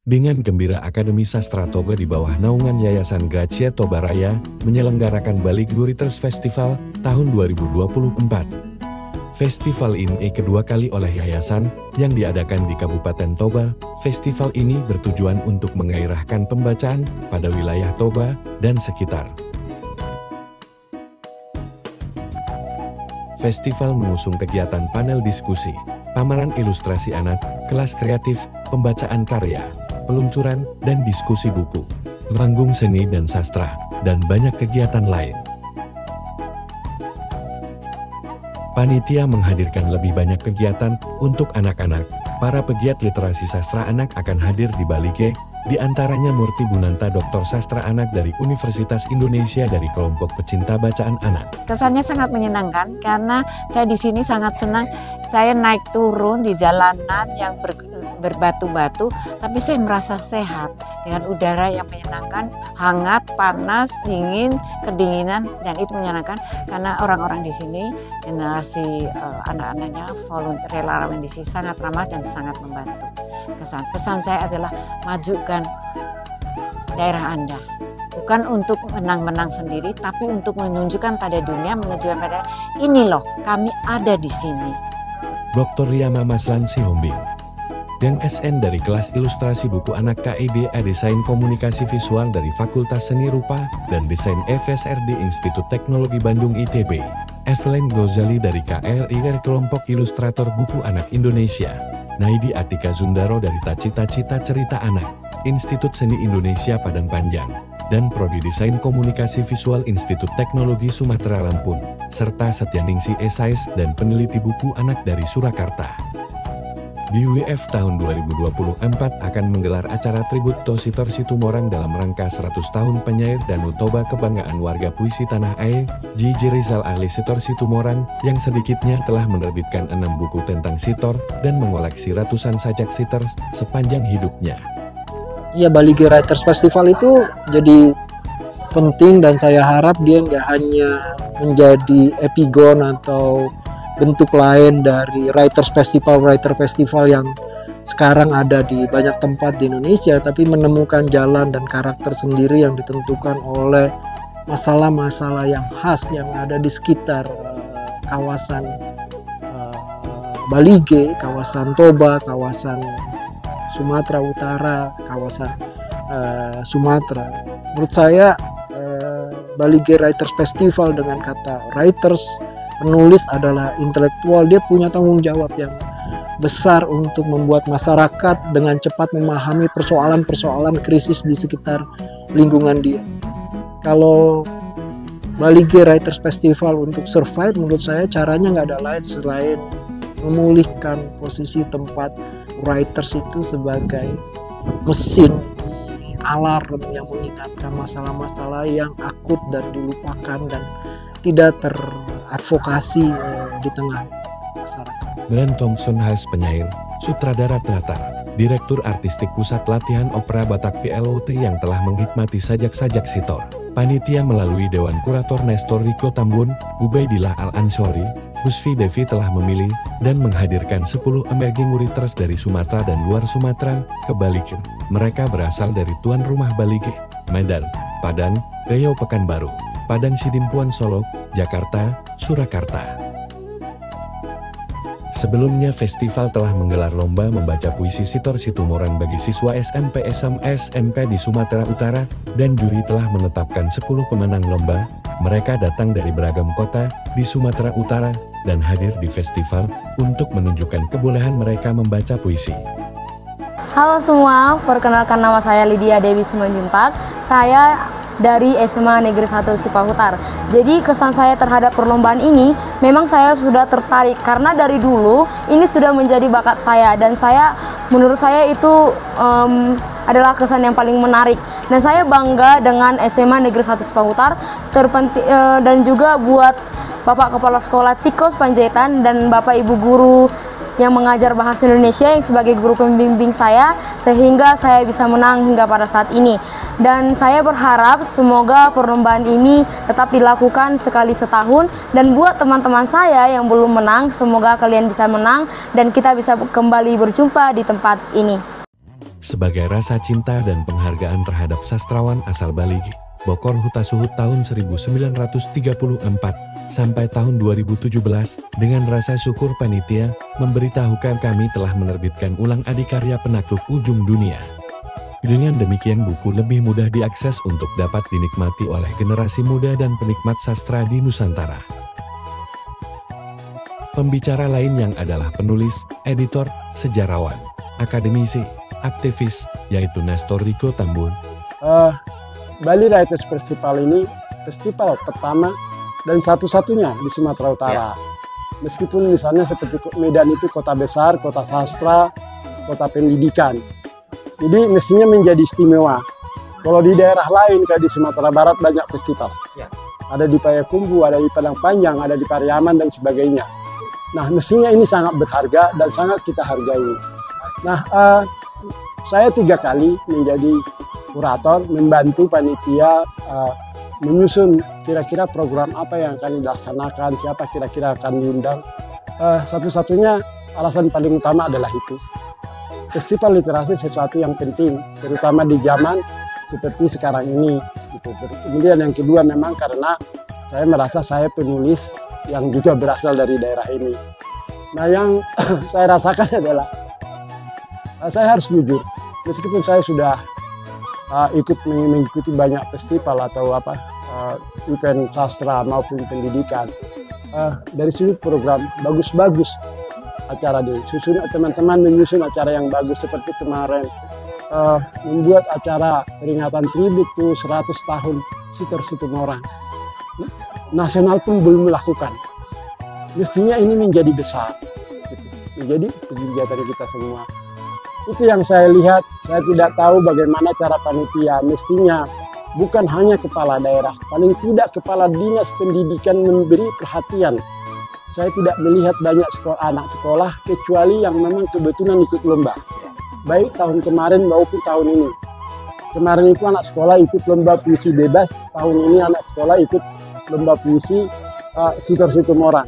Dengan gembira Akademi Sastra Toba di bawah naungan Yayasan Gracia Toba Raya menyelenggarakan Bali Writers Festival tahun 2024. Festival ini kedua kali oleh yayasan yang diadakan di Kabupaten Toba. Festival ini bertujuan untuk menggairahkan pembacaan pada wilayah Toba dan sekitar. Festival mengusung kegiatan panel diskusi, pameran ilustrasi anak, kelas kreatif, pembacaan karya, peluncuran dan diskusi buku, panggung seni dan sastra, dan banyak kegiatan lain. Panitia menghadirkan lebih banyak kegiatan untuk anak-anak. Para pegiat literasi sastra anak akan hadir di Bali G, di antaranya Murti Bunanta, Doktor Sastra Anak dari Universitas Indonesia dari kelompok pecinta bacaan anak. Kesannya sangat menyenangkan karena saya di sini sangat senang. Saya naik turun di jalanan yang berbatu-batu, tapi saya merasa sehat dengan udara yang menyenangkan, hangat, panas, dingin, kedinginan, dan itu menyenangkan karena orang-orang di sini, generasi anak-anaknya, volunteer relawan di sini sangat ramah dan sangat membantu. Pesan saya adalah majukan daerah Anda. Bukan untuk menang-menang sendiri, tapi untuk menunjukkan pada dunia, menunjukkan pada ini loh, kami ada di sini. Dr. Riyama Maslan Sihombing, dan SN dari kelas ilustrasi buku anak KIBA Desain Komunikasi Visual dari Fakultas Seni Rupa dan Desain FSRD Institut Teknologi Bandung ITB, Evelyn Gozali dari KLIR Kelompok Ilustrator Buku Anak Indonesia, Naidi Atika Zundaro dari Tacita-Cita Cerita Anak, Institut Seni Indonesia Padang Panjang, dan Prodi Desain Komunikasi Visual Institut Teknologi Sumatera Lampung, serta Setyaningsi Esais dan peneliti buku anak dari Surakarta. BWF tahun 2024 akan menggelar acara tribut Tositor Situmorang dalam rangka 100 tahun penyair Danau Toba kebanggaan warga puisi Tanah Air, J.J. Rizal ahli Sitor Situmorang, yang sedikitnya telah menerbitkan 6 buku tentang Sitor dan mengoleksi ratusan sajak Sitor sepanjang hidupnya. Ya, Bali Writers Festival itu jadi penting dan saya harap dia nggak hanya menjadi epigon atau bentuk lain dari Writers Festival yang sekarang ada di banyak tempat di Indonesia, tapi menemukan jalan dan karakter sendiri yang ditentukan oleh masalah-masalah yang khas yang ada di sekitar kawasan Bali G, kawasan Toba, kawasan Sumatera Utara, kawasan Sumatera. Menurut saya Bali Writers Festival dengan kata writers, penulis adalah intelektual, dia punya tanggung jawab yang besar untuk membuat masyarakat dengan cepat memahami persoalan-persoalan krisis di sekitar lingkungan dia. Kalau Bali Writers Festival untuk survive, menurut saya caranya nggak ada lain selain memulihkan posisi tempat writers itu sebagai mesin alarm yang mengingatkan masalah-masalah yang akut dan dilupakan dan tidak teradvokasi di tengah masyarakat. Glenn Thompson Hayes, penyair, sutradara teater, Direktur Artistik Pusat Latihan Opera Batak PLOT yang telah menghikmati sajak-sajak Sitor. Panitia melalui Dewan Kurator Nestor Riko Tambun, Ubaidillah Al-Ansori, Husfi Devi telah memilih dan menghadirkan 10 emerging writers dari Sumatera dan luar Sumatera ke Bali G. Mereka berasal dari tuan rumah Bali G, Medan, Padang, Riau Pekanbaru, Padang Sidimpuan Solo, Jakarta, Surakarta. Sebelumnya festival telah menggelar lomba membaca puisi Sitor Situmorang bagi siswa SMP SMP di Sumatera Utara, dan juri telah menetapkan 10 pemenang lomba. Mereka datang dari beragam kota di Sumatera Utara dan hadir di festival untuk menunjukkan kebolehan mereka membaca puisi. Halo semua, perkenalkan nama saya Lydia Dewi Simanjuntak. Saya dari SMA Negeri 1 Sipahutar. Jadi kesan saya terhadap perlombaan ini, memang saya sudah tertarik karena dari dulu ini sudah menjadi bakat saya, dan menurut saya itu adalah kesan yang paling menarik. Dan saya bangga dengan SMA Negeri 1 Sipahutar, dan juga buat Bapak Kepala Sekolah Tikos Panjaitan dan Bapak Ibu Guru yang mengajar bahasa Indonesia yang sebagai guru pembimbing saya, sehingga saya bisa menang hingga pada saat ini. Dan saya berharap semoga perlombaan ini tetap dilakukan sekali setahun, dan buat teman-teman saya yang belum menang, semoga kalian bisa menang dan kita bisa kembali berjumpa di tempat ini. sebagai rasa cinta dan penghargaan terhadap sastrawan asal Bali, Bokor Hutasuhut tahun 1934 sampai tahun 2017, dengan rasa syukur panitia memberitahukan kami telah menerbitkan ulang adikarya penakluk ujung dunia. Dengan demikian buku lebih mudah diakses untuk dapat dinikmati oleh generasi muda dan penikmat sastra di Nusantara. Pembicara lain yang adalah penulis, editor, sejarawan, akademisi, aktivis, yaitu Nestor Riko Tambun. Bali Writers Festival ini festival pertama dan satu-satunya di Sumatera Utara. Meskipun misalnya seperti Medan itu kota besar, kota sastra, kota pendidikan. Jadi mestinya menjadi istimewa. Kalau di daerah lain kayak di Sumatera Barat banyak festival. Ada di Payakumbuh, ada di Padang Panjang, ada di Pariaman dan sebagainya. Nah mestinya ini sangat berharga dan sangat kita hargai. Nah saya 3 kali menjadi kurator, membantu panitia menyusun kira-kira program apa yang akan dilaksanakan, siapa kira-kira akan diundang. Satu-satunya alasan paling utama adalah itu. Festival literasi sesuatu yang penting, terutama di zaman seperti sekarang ini. Gitu. Kemudian yang kedua memang karena saya merasa saya penulis yang juga berasal dari daerah ini. Nah yang saya rasakan adalah saya harus jujur, meskipun saya sudah mengikuti banyak festival atau event sastra maupun pendidikan, dari sudut program bagus-bagus acara disusun, teman-teman menyusun acara yang bagus seperti kemarin membuat acara peringatan tribut ke 100 tahun Sitor Situmorang. Nasional pun belum melakukan. Mestinya ini menjadi besar, gitu. Menjadi kegiatan kita semua. Itu yang saya lihat. Saya tidak tahu bagaimana cara panitia. Mestinya bukan hanya kepala daerah, paling tidak kepala dinas pendidikan memberi perhatian. Saya tidak melihat banyak anak sekolah kecuali yang memang kebetulan ikut lomba. Baik tahun kemarin maupun tahun ini. Kemarin itu anak sekolah ikut lomba puisi bebas, tahun ini anak sekolah ikut lomba puisi Sitor Situmorang.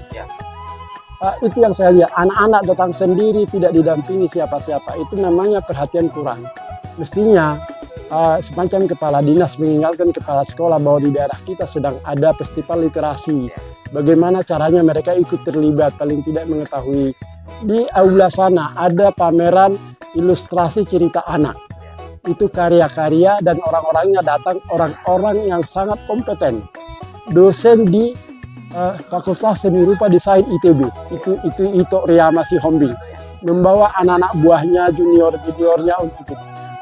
Itu yang saya lihat, anak-anak datang sendiri, tidak didampingi siapa-siapa. Itu namanya perhatian kurang. Mestinya semacam kepala dinas mengingatkan kepala sekolah bahwa di daerah kita sedang ada festival literasi. Bagaimana caranya mereka ikut terlibat, paling tidak mengetahui. Di aula sana ada pameran ilustrasi cerita anak. Itu karya-karya dan orang-orangnya datang, orang-orang yang sangat kompeten. Dosen di Fakultas Seni Rupa Desain ITB, itu Ito Riyama Sihombing, membawa anak-anak buahnya, junior-juniornya untuk itu.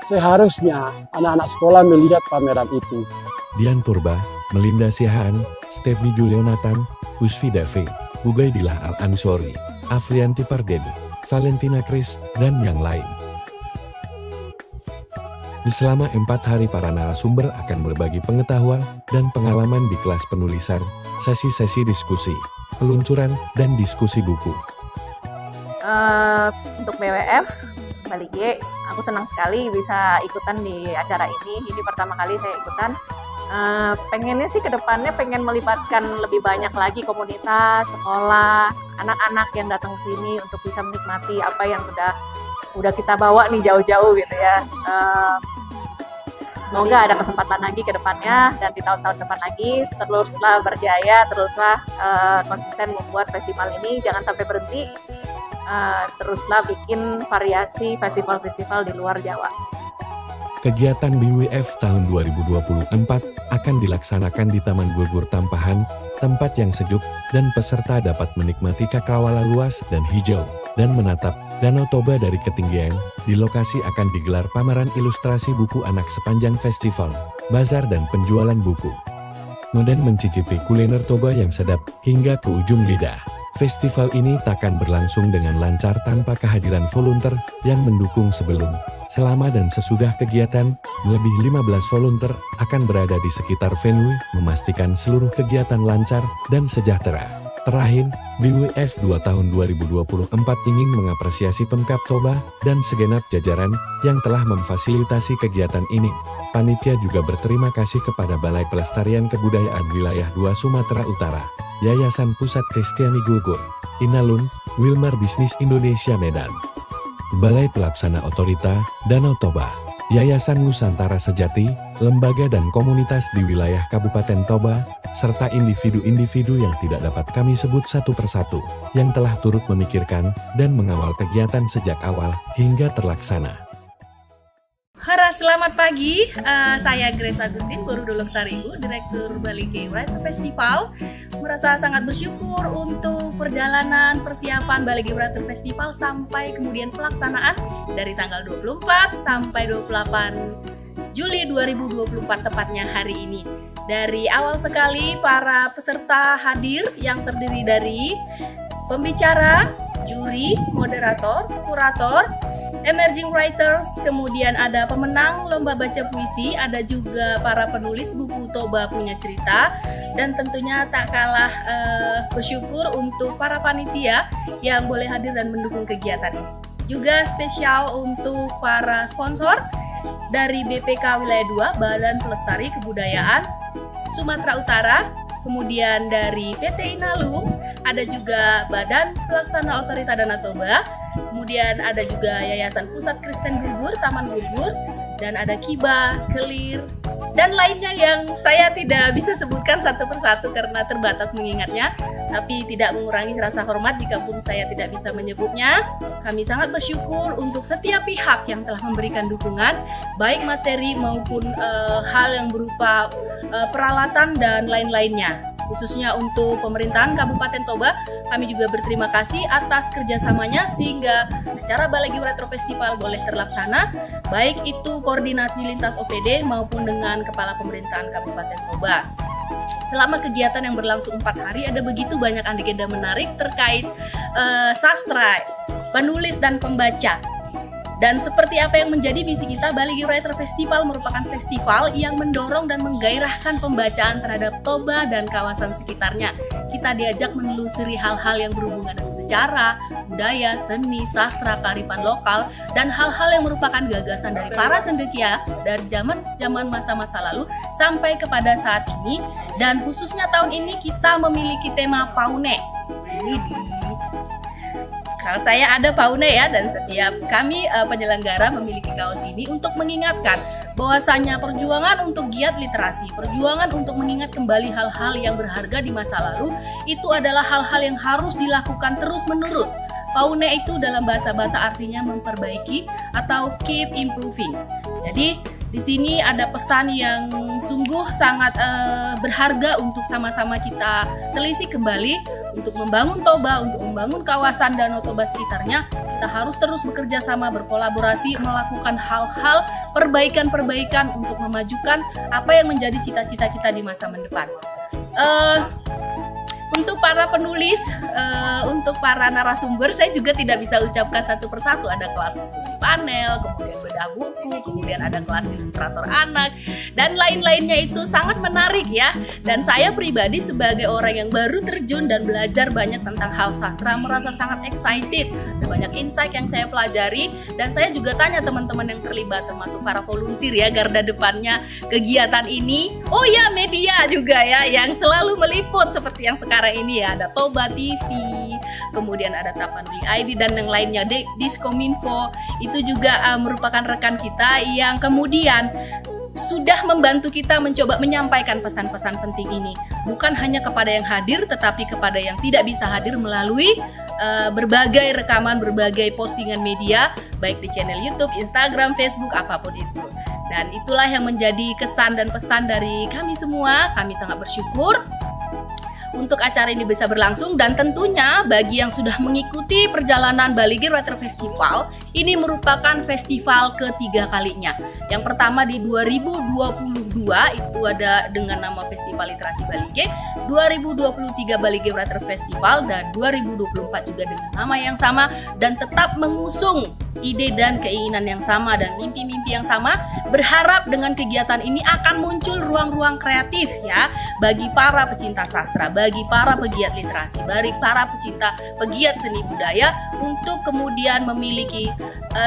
Seharusnya anak-anak sekolah melihat pameran itu. Dian Purba, Melinda Siahaan, Stefni Julionatan, Husfi Dave, Bugaidillah Al-Ansori, Afrianti Pardede, Valentina Kris, dan yang lain. Selama 4 hari para narasumber akan berbagi pengetahuan dan pengalaman di kelas penulisan, sesi-sesi diskusi, peluncuran, dan diskusi buku. Untuk BWF, Bali G, aku senang sekali bisa ikutan di acara ini. Ini pertama kali saya ikutan. Pengennya sih ke depannya pengen melibatkan lebih banyak lagi komunitas, sekolah, anak-anak yang datang ke sini untuk bisa menikmati apa yang udah kita bawa nih jauh-jauh gitu ya. Semoga ada kesempatan lagi ke depannya dan di tahun-tahun depan lagi teruslah berjaya, teruslah konsisten membuat festival ini, jangan sampai berhenti, teruslah bikin variasi festival-festival di luar Jawa. Kegiatan BWF tahun 2024 akan dilaksanakan di Taman Gugur Tampahan, tempat yang sejuk dan peserta dapat menikmati cakrawala luas dan hijau, dan menatap Danau Toba dari ketinggian. Di lokasi akan digelar pameran ilustrasi buku anak sepanjang festival, bazar dan penjualan buku. Dan mencicipi kuliner Toba yang sedap hingga ke ujung lidah. Festival ini takkan berlangsung dengan lancar tanpa kehadiran volunteer yang mendukung sebelum, selama dan sesudah kegiatan. Lebih 15 volunteer akan berada di sekitar venue, memastikan seluruh kegiatan lancar dan sejahtera. Terakhir, BWF 2 tahun 2024 ingin mengapresiasi Pemkab Toba dan segenap jajaran yang telah memfasilitasi kegiatan ini. Panitia juga berterima kasih kepada Balai Pelestarian Kebudayaan Wilayah 2 Sumatera Utara, Yayasan Pusat Kristiani Gugur, Inalum, Wilmar Bisnis Indonesia Medan, Balai Pelaksana Otorita Danau Toba, Yayasan Nusantara Sejati, lembaga dan komunitas di wilayah Kabupaten Toba, serta individu-individu yang tidak dapat kami sebut satu persatu, yang telah turut memikirkan dan mengawal kegiatan sejak awal hingga terlaksana. Hara, selamat pagi. Saya Grace Agustin, Guru Dolong Saribu, Direktur Balige Writer Festival. Merasa sangat bersyukur untuk perjalanan persiapan Balige Writer Festival sampai kemudian pelaksanaan dari tanggal 24 sampai 28 Juli 2024 tepatnya hari ini. Dari awal sekali para peserta hadir yang terdiri dari pembicara, juri, moderator, kurator, emerging writers, kemudian ada pemenang lomba baca puisi, ada juga para penulis buku Toba Punya Cerita, dan tentunya tak kalah bersyukur untuk para panitia yang boleh hadir dan mendukung kegiatan ini. Juga spesial untuk para sponsor dari BPK Wilayah 2, Badan Pelestari Kebudayaan Sumatera Utara, kemudian dari PT Inalum, ada juga Badan Pelaksana Otorita Danau Toba, kemudian ada juga Yayasan Pusat Kristen Gugur, Taman Gugur, dan ada Kiba, Kelir, dan lainnya yang saya tidak bisa sebutkan satu persatu karena terbatas mengingatnya, tapi tidak mengurangi rasa hormat jikapun saya tidak bisa menyebutnya. Kami sangat bersyukur untuk setiap pihak yang telah memberikan dukungan, baik materi maupun hal yang berupa peralatan dan lain-lainnya. Khususnya untuk pemerintahan Kabupaten Toba, kami juga berterima kasih atas kerjasamanya sehingga acara Balige Writer Festival boleh terlaksana, baik itu koordinasi lintas OPD maupun dengan Kepala Pemerintahan Kabupaten Toba. Selama kegiatan yang berlangsung 4 hari, ada begitu banyak agenda menarik terkait sastra, penulis dan pembaca. Dan seperti apa yang menjadi misi kita, Balige Writer Festival merupakan festival yang mendorong dan menggairahkan pembacaan terhadap Toba dan kawasan sekitarnya. Kita diajak menelusuri hal-hal yang berhubungan dengan sejarah, budaya, seni, sastra, kearifan lokal, dan hal-hal yang merupakan gagasan dari para cendekia dari zaman masa-masa lalu sampai kepada saat ini. Dan khususnya tahun ini kita memiliki tema Paune. Kalau saya ada Paune ya, dan setiap kami penyelenggara memiliki kaos ini untuk mengingatkan bahwasanya perjuangan untuk giat literasi, perjuangan untuk mengingat kembali hal-hal yang berharga di masa lalu, itu adalah hal-hal yang harus dilakukan terus-menerus. Paune itu dalam bahasa Batak artinya memperbaiki atau keep improving. Jadi di sini ada pesan yang sungguh sangat berharga untuk sama-sama kita telisik kembali untuk membangun Toba, untuk membangun kawasan Danau Toba sekitarnya. Kita harus terus bekerja sama, berkolaborasi, melakukan hal-hal perbaikan-perbaikan untuk memajukan apa yang menjadi cita-cita kita di masa mendepan. Untuk para penulis, untuk para narasumber, saya juga tidak bisa ucapkan satu persatu. Ada kelas diskusi panel, kemudian bedah buku, kemudian ada kelas ilustrator anak, dan lain-lainnya itu sangat menarik ya. Dan saya pribadi sebagai orang yang baru terjun dan belajar banyak tentang hal sastra, merasa sangat excited. Ada banyak insight yang saya pelajari, dan saya juga tanya teman-teman yang terlibat, termasuk para volunteer ya, garda depannya kegiatan ini. Oh ya, media juga ya, yang selalu meliput seperti yang sekarang ini ya, ada Toba TV, kemudian ada Tapanuli ID dan yang lainnya, Diskominfo, itu juga merupakan rekan kita yang kemudian sudah membantu kita mencoba menyampaikan pesan-pesan penting ini, bukan hanya kepada yang hadir tetapi kepada yang tidak bisa hadir melalui berbagai rekaman, berbagai postingan media, baik di channel YouTube, Instagram, Facebook, apapun itu. Dan itulah yang menjadi kesan dan pesan dari kami semua. Kami sangat bersyukur untuk acara ini bisa berlangsung, dan tentunya bagi yang sudah mengikuti perjalanan Balige Writer Festival, ini merupakan festival ketiga kalinya. Yang pertama di 2022 itu ada dengan nama Festival Literasi Balige, 2023 Balige Writer Festival, dan 2024 juga dengan nama yang sama dan tetap mengusung ide dan keinginan yang sama dan mimpi-mimpi yang sama. Berharap dengan kegiatan ini akan muncul ruang-ruang kreatif ya bagi para pecinta sastra, bagi para pegiat literasi, bagi para pecinta pegiat seni budaya untuk kemudian memiliki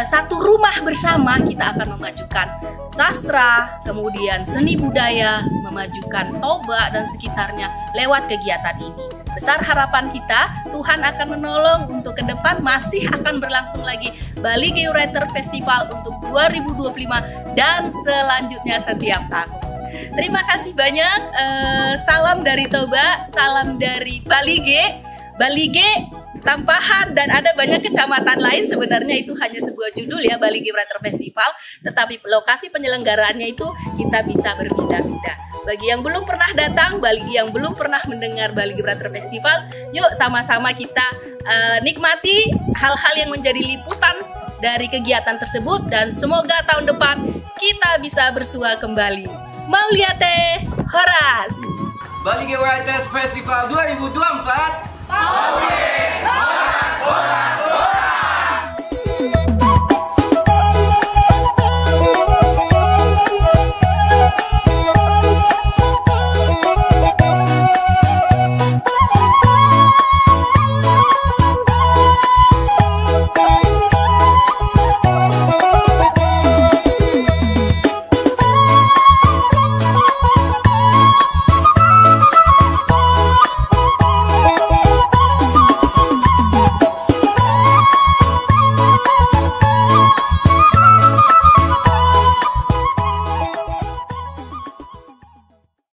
satu rumah bersama kita akan memajukan sastra, kemudian seni budaya, memajukan Toba dan sekitarnya lewat kegiatan ini. Besar harapan kita, Tuhan akan menolong untuk ke depan masih akan berlangsung lagi Bali Gay Writer Festival untuk 2025 dan selanjutnya setiap tahun. Terima kasih banyak, salam dari Toba, salam dari Bali Gay. Bali Gay, Tampahan, dan ada banyak kecamatan lain. Sebenarnya itu hanya sebuah judul ya, Bali Gay Writer Festival, tetapi lokasi penyelenggaraannya itu kita bisa berpindah-pindah. Bagi yang belum pernah datang, bagi yang belum pernah mendengar Bali Gay Writer Festival, yuk sama-sama kita nikmati hal-hal yang menjadi liputan dari kegiatan tersebut, dan semoga tahun depan kita bisa bersua kembali. Mauliate Horas. Bali Gay Writers Festival 2024. Horas, horas, horas.